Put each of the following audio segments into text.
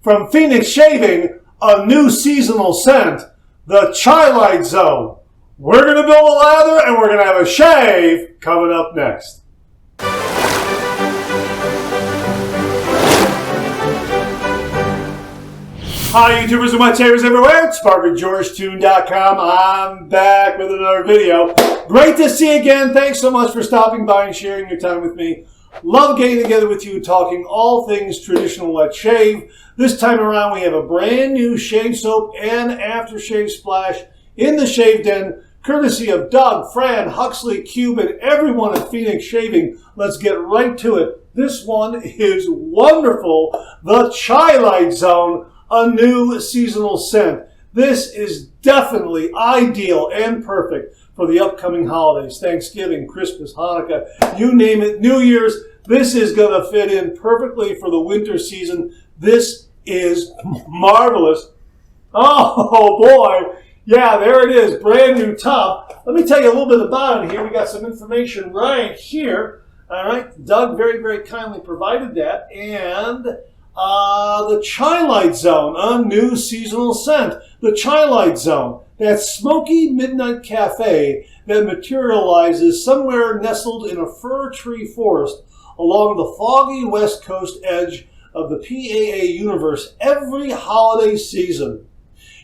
from Phoenix Shainvg, a new seasonal scent, the Chailight Zone. We're going to build a lather and we're going to have a shave coming up next. Hi YouTubers and wet shavers everywhere, it's SparkerGeorgeTune.com. I'm back with another video. Great to see you again. Thanks so much for stopping by and sharing your time with me. Love getting together with you talking all things traditional wet shave. This time around we have a brand new shave soap and aftershave splash in the Shave Den, courtesy of Doug, Fran, Huxley, Cube, and everyone at Phoenix Shainvg. Let's get right to it. This one is wonderful. The Chailight Zone, a new seasonal scent. This is definitely ideal and perfect for the upcoming holidays. Thanksgiving, Christmas, Hanukkah, you name it, New Year's. This is going to fit in perfectly for the winter season. This is marvelous. Oh boy. Yeah, there it is. Brand new tub. Let me tell you a little bit about it here. We got some information right here. All right. Doug very, very kindly provided that. And the Chailight Zone, a new seasonal scent. The Chailight Zone, that smoky midnight cafe that materializes somewhere nestled in a fir tree forest along the foggy west coast edge of the PAA universe every holiday season.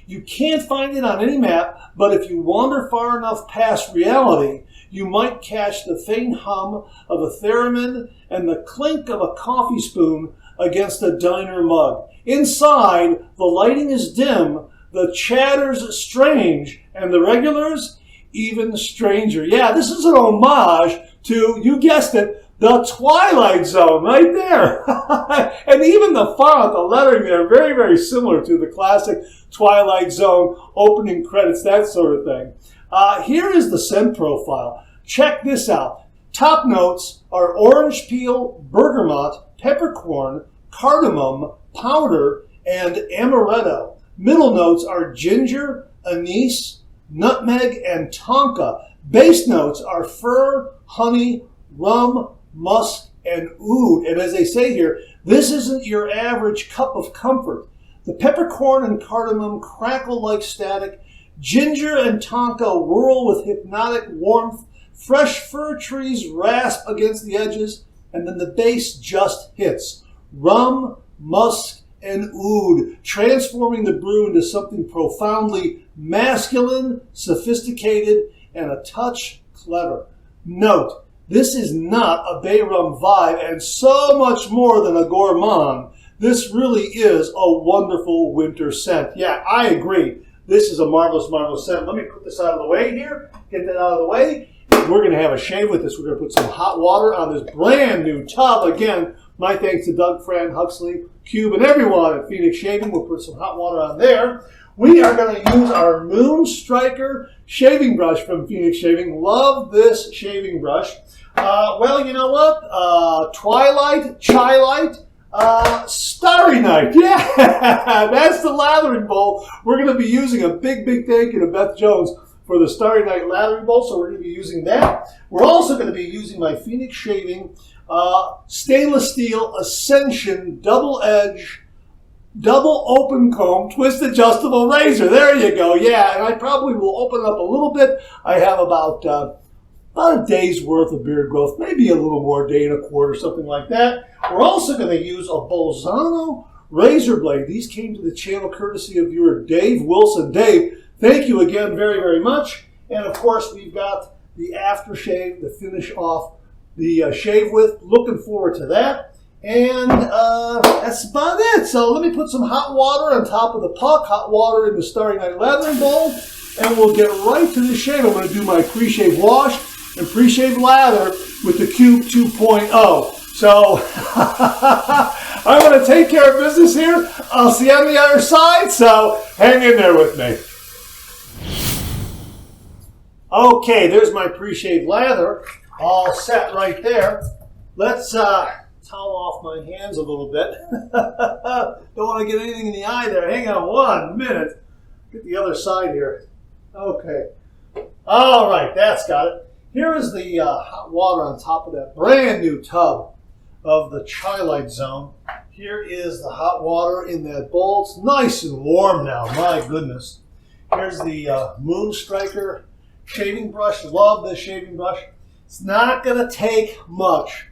You can't find it on any map, but if you wander far enough past reality, you might catch the faint hum of a theremin and the clink of a coffee spoon against a diner mug. Inside, the lighting is dim, the chatter's strange, and the regulars even stranger. Yeah, this is an homage to, you guessed it, the Twilight Zone right there. And even the font, the lettering there, very, very similar to the classic Twilight Zone opening credits, that sort of thing. Here is the scent profile. Check this out. Top notes are orange peel, bergamot, peppercorn, cardamom, powder, and amaretto. Middle notes are ginger, anise, nutmeg, and tonka. Base notes are fir, honey, rum, musk, and oud. And as they say here, this isn't your average cup of comfort. The peppercorn and cardamom crackle like static. Ginger and tonka whirl with hypnotic warmth. Fresh fir trees rasp against the edges. And then the base just hits. Rum, musk, and oud, transforming the brew into something profoundly masculine, sophisticated, and a touch clever. Note, this is not a bay rum vibe and so much more than a gourmand. This really is a wonderful winter scent. Yeah, I agree. This is a marvelous, marvelous scent. Let me put this out of the way here. Get that out of the way. We're going to have a shave with this. We're going to put some hot water on this brand new tub. Again, my thanks to Doug, Fran, Huxley, Cube, and everyone at Phoenix Shainvg. We'll put some hot water on there. We are going to use our Moon Striker shaving brush from Phoenix Shainvg. Love this shaving brush. Well, you know what? Twilight, Chailight, Starry Night. Yeah, that's the lathering bowl. We're going to be using a big, big thank you to Beth Jones for the Starry Night lathering bowl, so we're going to be using that. We're also going to be using my Phoenix Shainvg stainless steel Ascension double edge, double open comb, twist adjustable razor. There you go. Yeah, and I probably will open up a little bit. I have about a day's worth of beard growth, maybe a little more, day and a quarter, something like that. We're also going to use a Bolzano razor blade. These came to the channel courtesy of viewer Dave Wilson. Dave, thank you again very, very much. And of course, we've got the aftershave to finish off the shave with. Looking forward to that. And that's about it. So let me put some hot water on top of the puck, hot water in the Starry Night lathering bowl, and we'll get right to the shave. I'm going to do my pre-shave wash and pre-shave lather with the Cube 2.0. So I'm going to take care of business here. I'll see you on the other side, so hang in there with me. Okay, there's my pre-shave lather, all set right there. Let's towel off my hands a little bit. Don't want to get anything in the eye there. Hang on 1 minute. Get the other side here. Okay. All right, that's got it. Here is the hot water on top of that brand new tub of the Chailight Zone. Here is the hot water in that bowl. It's nice and warm now, my goodness. Here's the Moon Striker shaving brush. Love this shaving brush. It's not going to take much.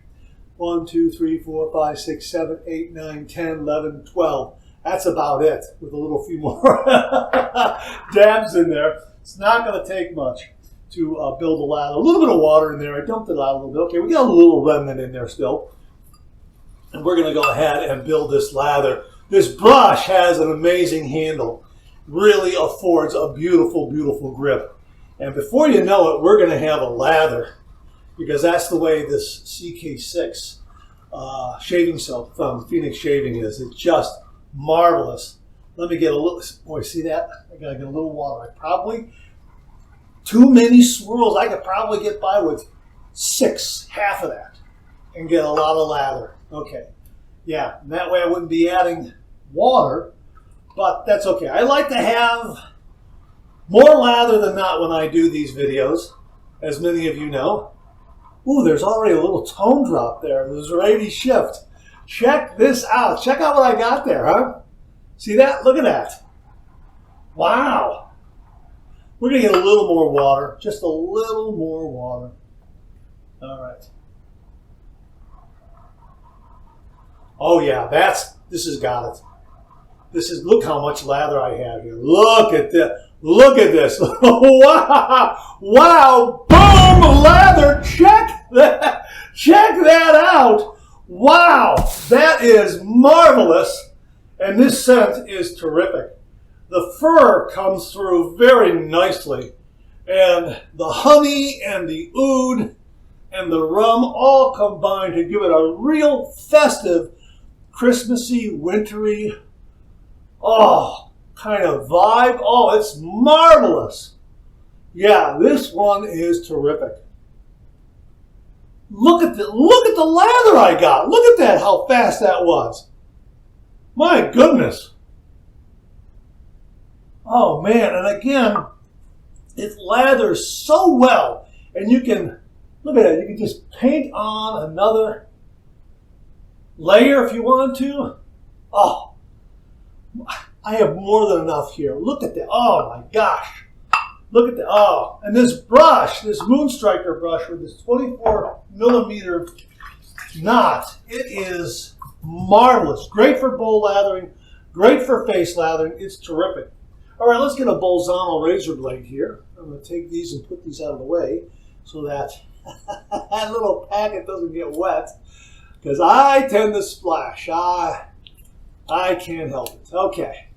1, 2, 3, 4, 5, 6, 7, 8, 9, 10, 11, 12. That's about it, with a little few more dabs in there. It's not going to take much to build a lather. A little bit of water in there. I dumped it out a little bit. Okay, we got a little remnant in there still. And we're going to go ahead and build this lather. This brush has an amazing handle. Really affords a beautiful, beautiful grip. And before you know it, we're going to have a lather, because that's the way this CK6 shaving soap from Phoenix Shainvg is. It's just marvelous. Let me get a little, boy, see that? I got to get a little water. Too many swirls. I could probably get by with 6, half of that, and get a lot of lather. Okay, yeah, and that way I wouldn't be adding water, but that's okay. I like to have more lather than not when I do these videos, as many of you know. Ooh, there's already a little tone drop there. There's a ready shift. Check this out. Check out what I got there, huh? See that? Look at that. Wow. We're going to get a little more water, just a little more water. All right. Oh yeah, this has got it. Look how much lather I have here. Look at this. Look at this. Wow. Wow. Boom, lather. Check that. Check that out. Wow. That is marvelous. And this scent is terrific. The fur comes through very nicely. And the honey and the oud and the rum all combine to give it a real festive, Christmassy, wintry, kind of vibe. Oh, it's marvelous. Yeah, this one is terrific. Look at the lather I got. Look at that, how fast that was. My goodness. Oh man, and again, it lathers so well. And you can, look at it, you can just paint on another layer if you want to. Oh, I have more than enough here. Look at that. Oh my gosh. Look at that. Oh, and this brush, this Moon Striker brush with this 24 millimeter knot, it is marvelous. Great for bowl lathering, great for face lathering. It's terrific. All right, let's get a Bolzano razor blade here. I'm going to take these and put these out of the way so that that little packet doesn't get wet, because I tend to splash. I can't help it. Okay.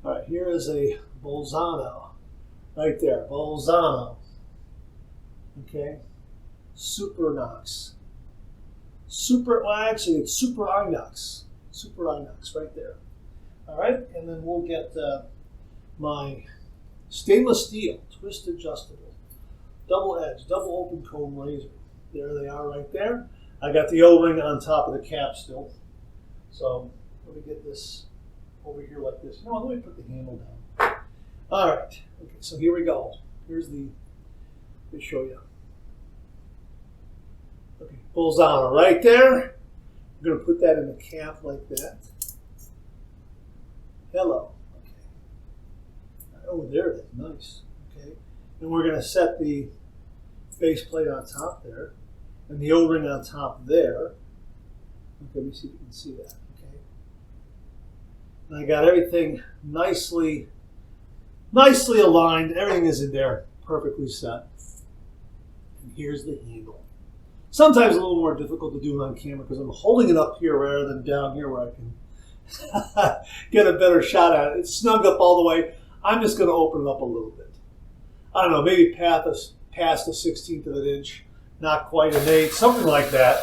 All right, here is a Bolzano. Right there, Bolzano. Okay. Super Inox. Actually, it's Super Inox. Super Inox right there. All right, and then we'll get my stainless steel, twist adjustable, double edge, double open comb razor. There they are right there. I got the O-ring on top of the cap still. So let me get this over here like this. No, let me put the handle down. All right, okay, so here we go. Here's the, let me show you. Okay, Bolzano right there. I'm going to put that in the cap like that. Hello. Okay. Oh, there it is. Nice. Okay. And we're going to set the face plate on top there, and the O-ring on top there. Okay, let me see if you can see that. Okay. And I got everything nicely aligned. Everything is in there, perfectly set. And here's the handle. Sometimes a little more difficult to do on camera because I'm holding it up here rather than down here where I can get a better shot at it. It's snug up all the way. I'm just going to open it up a little bit. I don't know, maybe past a 1/16 of an inch, not quite an eighth, something like that.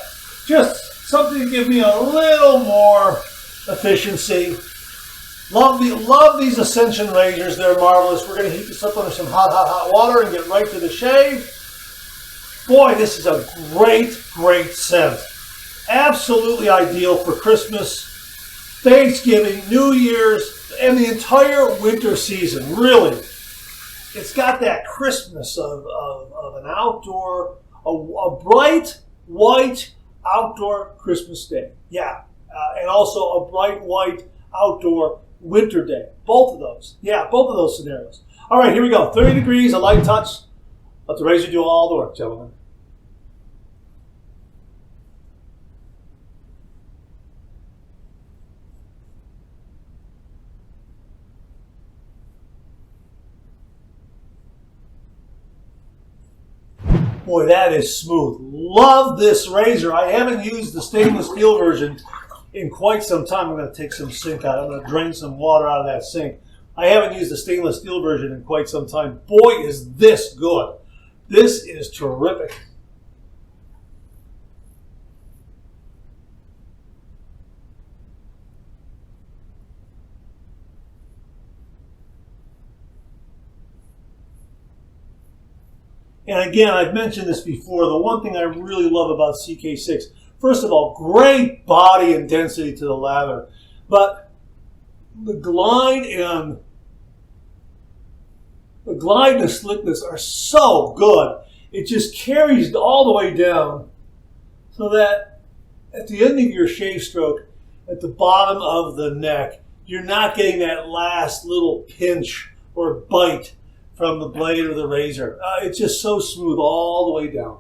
Just something to give me a little more efficiency. Love these Ascension razors. They're marvelous. We're going to heat this up under some hot water and get right to the shave. Boy, this is a great scent. Absolutely ideal for Christmas, Thanksgiving, New Year's, and the entire winter season, really. It's got that crispness of an outdoor, a bright, white, outdoor Christmas day. Yeah, and also a bright white outdoor winter day. Both of those. Yeah, both of those scenarios. All right, here we go. 30 degrees, a light touch. Let the razor do all the work, gentlemen. Boy, that is smooth. Love this razor. I haven't used the stainless steel version in quite some time. I'm going to take some sink out. I'm going to drain some water out of that sink. I haven't used the stainless steel version in quite some time. Boy, is this good. This is terrific. And again, I've mentioned this before, the one thing I really love about CK6, first of all, great body and density to the lather, but the glide and the slickness are so good. It just carries all the way down so that at the end of your shave stroke, at the bottom of the neck, you're not getting that last little pinch or bite from the blade of the razor. It's just so smooth all the way down.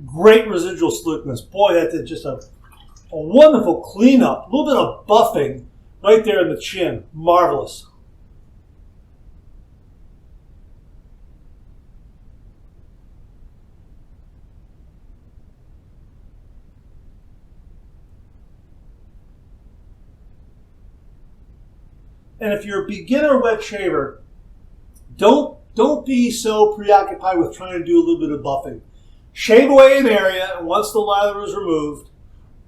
Great residual slickness. Boy, that did just a wonderful cleanup. A little bit of buffing right there in the chin. Marvelous. And if you're a beginner wet shaver, don't be so preoccupied with trying to do a little bit of buffing. Shave away an area, and once the lather is removed,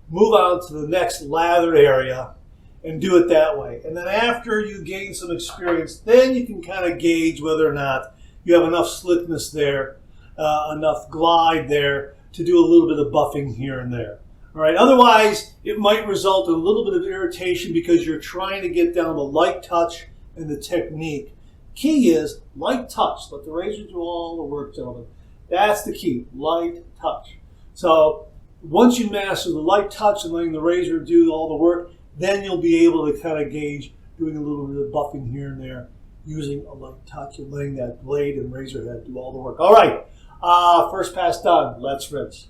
move on to the next lathered area and do it that way. And then after you gain some experience, then you can kind of gauge whether or not you have enough slickness there, enough glide there to do a little bit of buffing here and there. All right. Otherwise, it might result in a little bit of irritation because you're trying to get down the light touch and the technique. Key is light touch. Let the razor do all the work, gentlemen. That's the key, light touch. So once you master the light touch and letting the razor do all the work, then you'll be able to kind of gauge doing a little bit of buffing here and there using a light touch and letting that blade and razor head do all the work. All right, first pass done. Let's rinse.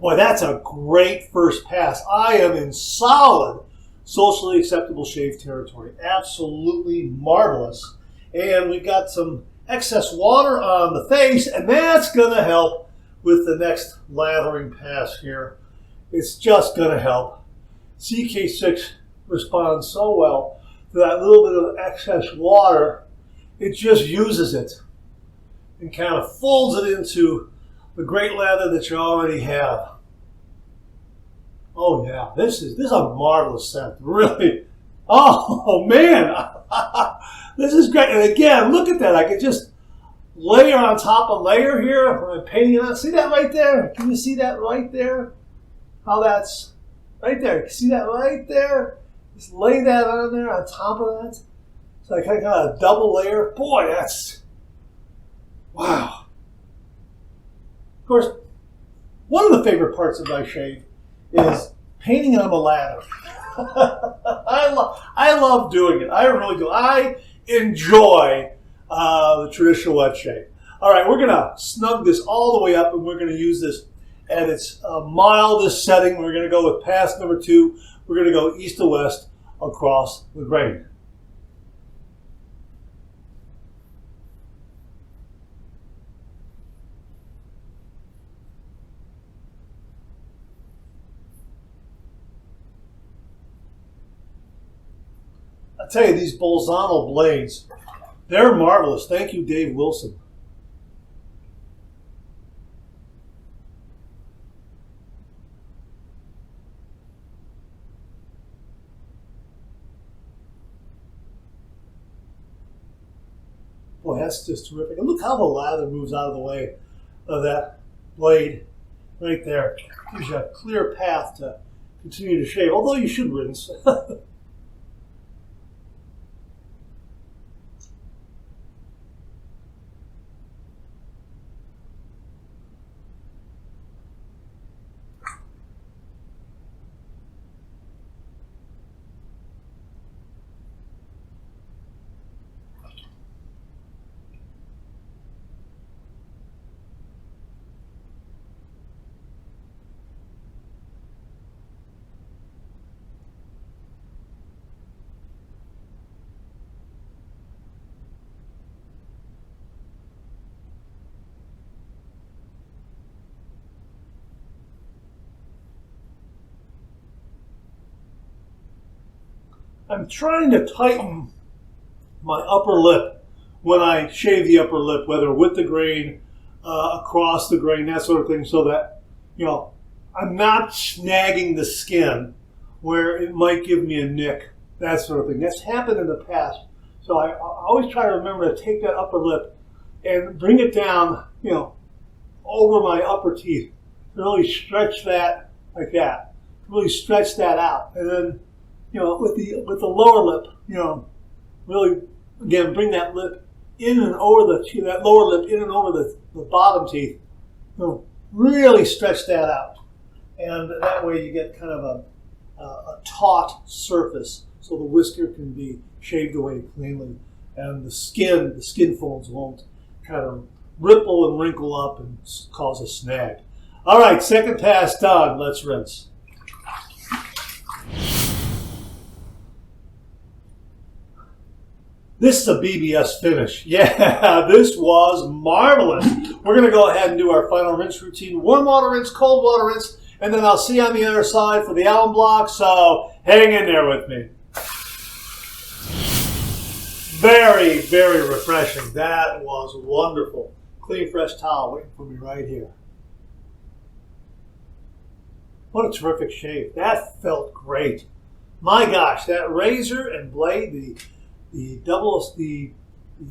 Boy, that's a great first pass. I am in solid, socially acceptable shave territory. Absolutely marvelous. And we've got some excess water on the face, and that's going to help with the next lathering pass here. It's just going to help. CK6 responds so well to that little bit of excess water. It just uses it and kind of folds it into the great lather that you already have. Oh yeah, this is a marvelous scent, really. Oh man, this is great. And again, look at that. I could just layer on top of layer here when I'm painting it on. See that right there? Can you see that right there? How that's right there. See that right there? Just lay that on there on top of that. So I kind of got a double layer. Boy, that's wow. Of course, one of the favorite parts of my shave is painting on the lather. I love doing it. I really do. I enjoy the traditional wet shave. All right, we're going to snug this all the way up, and we're going to use this at its mildest setting. We're going to go with pass number 2. We're going to go east to west across the grain. I tell you, these Bolzano blades, they're marvelous. Thank you, Dave Wilson. Boy, that's just terrific. And look how the lather moves out of the way of that blade right there. Gives you a clear path to continue to shave, although you should rinse. I'm trying to tighten my upper lip when I shave the upper lip, whether with the grain, across the grain, that sort of thing, so that, you know, I'm not snagging the skin where it might give me a nick, that sort of thing. That's happened in the past. So I always try to remember to take that upper lip and bring it down, you know, over my upper teeth. Really stretch that like that. Really stretch that out. And then, you know, with the lower lip, you know, really, again, bring that lip in and over that lower lip in and over the bottom teeth. You know, really stretch that out. And that way you get kind of a taut surface so the whisker can be shaved away cleanly. And the skin folds won't kind of ripple and wrinkle up and cause a snag. All right, second pass done. Let's rinse. This is a BBS finish. Yeah, this was marvelous. We're going to go ahead and do our final rinse routine. Warm water rinse, cold water rinse, and then I'll see you on the other side for the alum block, so hang in there with me. Very, very refreshing. That was wonderful. Clean, fresh towel waiting for me right here. What a terrific shave. That felt great. My gosh, that razor and blade, the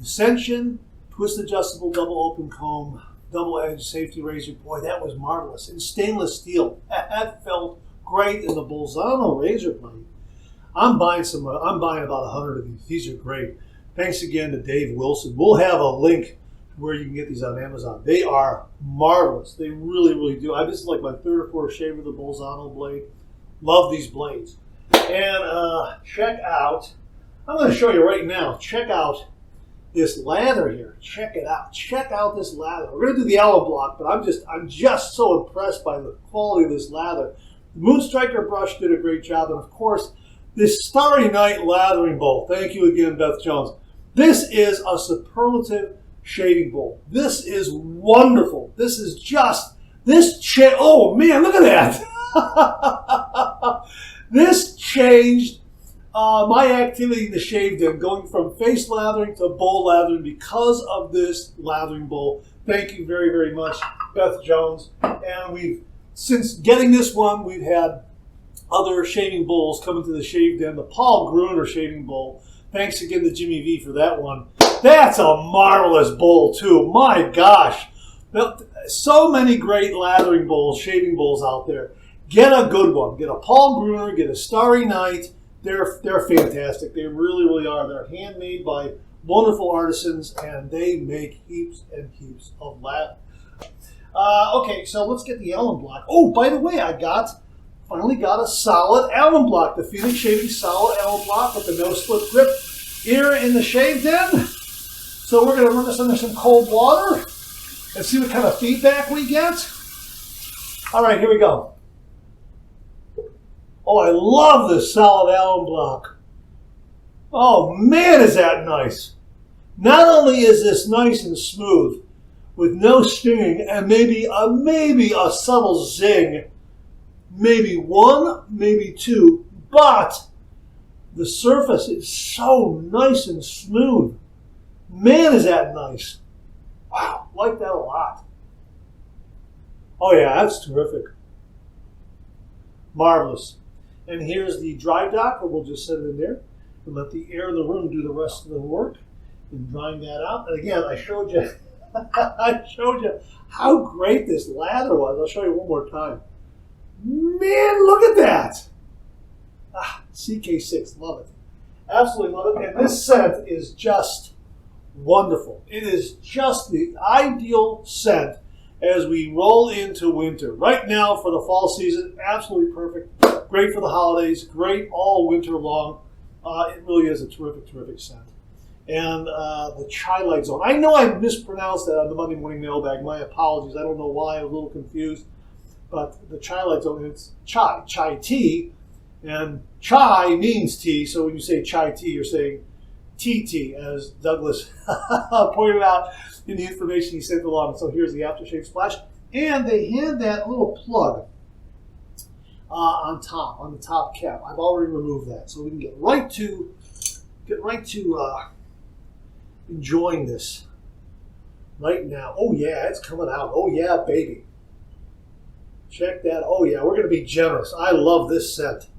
Ascension twist adjustable double open comb, double edge safety razor, boy, that was marvelous. And stainless steel, that felt great in the Bolzano razor blade. I'm buying about 100 of these. These are great. Thanks again to Dave Wilson. We'll have a link to where you can get these on Amazon. They are marvelous. They really, really do. This is like my third or fourth shave of the Bolzano blade. Love these blades. And check out, I'm going to show you right now. Check out this lather here. Check it out. Check out this lather. We're going to do the alum block, but I'm just so impressed by the quality of this lather. The Moonstriker brush did a great job, and of course, this Starry Night lathering bowl. Thank you again, Beth Jones. This is a superlative shaving bowl. This is wonderful. This is just oh man, look at that. This changed my activity in the shave den, going from face lathering to bowl lathering because of this lathering bowl. Thank you very, very much, Beth Jones. And since getting this one, we've had other shaving bowls come into the shave den. The Paul Gruner shaving bowl. Thanks again to Jimmy V for that one. That's a marvelous bowl too. My gosh. So many great lathering bowls, shaving bowls out there. Get a good one. Get a Paul Gruner, get a Starry Night. They're fantastic. They really, really are. They're handmade by wonderful artisans, and they make heaps and heaps of lather. Okay, so let's get the alum block. Oh, by the way, finally got a solid alum block. The Phoenix Shainvg solid alum block with the no slip grip here in the shave den. So we're going to run this under some cold water and see what kind of feedback we get. All right, here we go. Oh, I love this solid alum block. Oh man, is that nice. Not only is this nice and smooth with no stinging and maybe a subtle zing, maybe one, maybe two, but the surface is so nice and smooth. Man, is that nice. Wow, like that a lot. Oh yeah, that's terrific. Marvelous. And here's the dry dock, and we'll just set it in there and let the air in the room do the rest of the work. in drying that out. And again, I showed you, I showed you how great this lather was. I'll show you one more time. Man, look at that. CK6, love it. Absolutely love it. And this scent is just wonderful. It is just the ideal scent as we roll into winter. Right now for the fall season, absolutely perfect. Great for the holidays, great all winter long. It really is a terrific, terrific scent. And the Chailight Zone. I know I mispronounced that on the Monday Morning Mailbag. My apologies. I don't know why. I was a little confused. But the Chailight Zone, it's chai, chai tea. And chai means tea. So when you say chai tea, you're saying tea, as Douglas pointed out in the information he sent along. So here's the aftershave splash. And they had that little plug on the top cap. I've already removed that. So we can get right to enjoying this right now. Oh yeah, it's coming out. Oh yeah, baby. Check that. Oh yeah, we're going to be generous. I love this scent.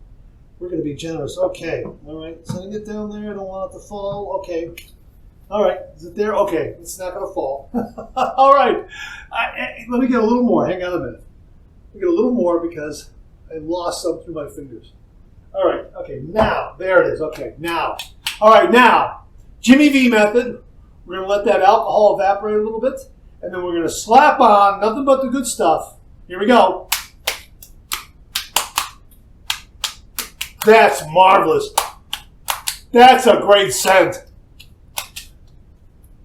We're going to be generous. Okay. All right. Setting it down there. I don't want it to fall. Okay. All right. Is it there? Okay. It's not going to fall. All right. Let me get a little more. Hang on a minute. Let me get a little more because I lost some through my fingers. All right. Okay. Now. There it is. Okay. Now. All right. Now. Jimmy V method. We're going to let that alcohol evaporate a little bit. And then we're going to slap on nothing but the good stuff. Here we go. That's marvelous. That's a great scent.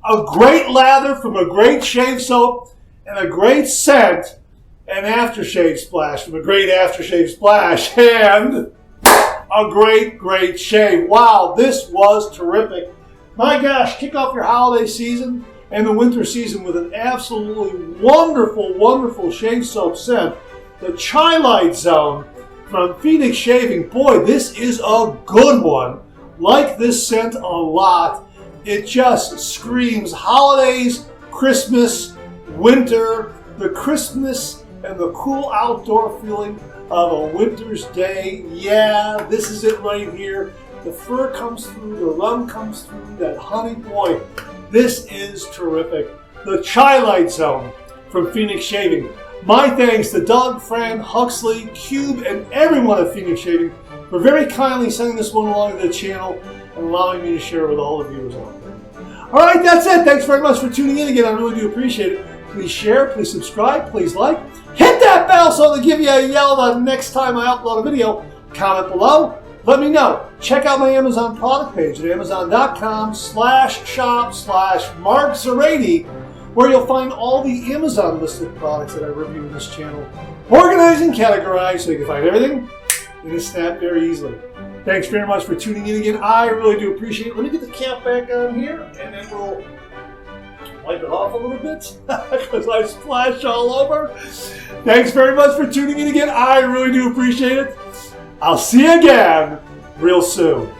A great lather from a great shave soap and a great scent and aftershave splash from a great aftershave splash and a great, great shave. Wow, this was terrific. My gosh, kick off your holiday season and the winter season with an absolutely wonderful, wonderful shave soap scent. The Chailight Zone from Phoenix Shainvg. Boy, this is a good one. Like this scent a lot. It just screams holidays, Christmas, winter, the Christmas and the cool outdoor feeling of a winter's day. Yeah, this is it right here. The fur comes through, the rum comes through, that honey. Boy, this is terrific. The Chailight Zone from Phoenix Shainvg. My thanks to Doug, Fran, Huxley, Cube, and everyone at Phoenix Shainvg for very kindly sending this one along to the channel and allowing me to share it with all the viewers out there. All right, that's it. Thanks very much for tuning in again. I really do appreciate it. Please share, please subscribe, please like. Hit that bell so to give you a yell the next time I upload a video. Comment below. Let me know. Check out my Amazon product page at amazon.com/shop/MarkZerati, where you'll find all the Amazon listed products that I review in this channel, organized and categorized so you can find everything in a snap very easily. Thanks very much for tuning in again. I really do appreciate it. Let me get the cap back on here, and then we'll wipe it off a little bit because I splashed all over. Thanks very much for tuning in again. I really do appreciate it. I'll see you again real soon.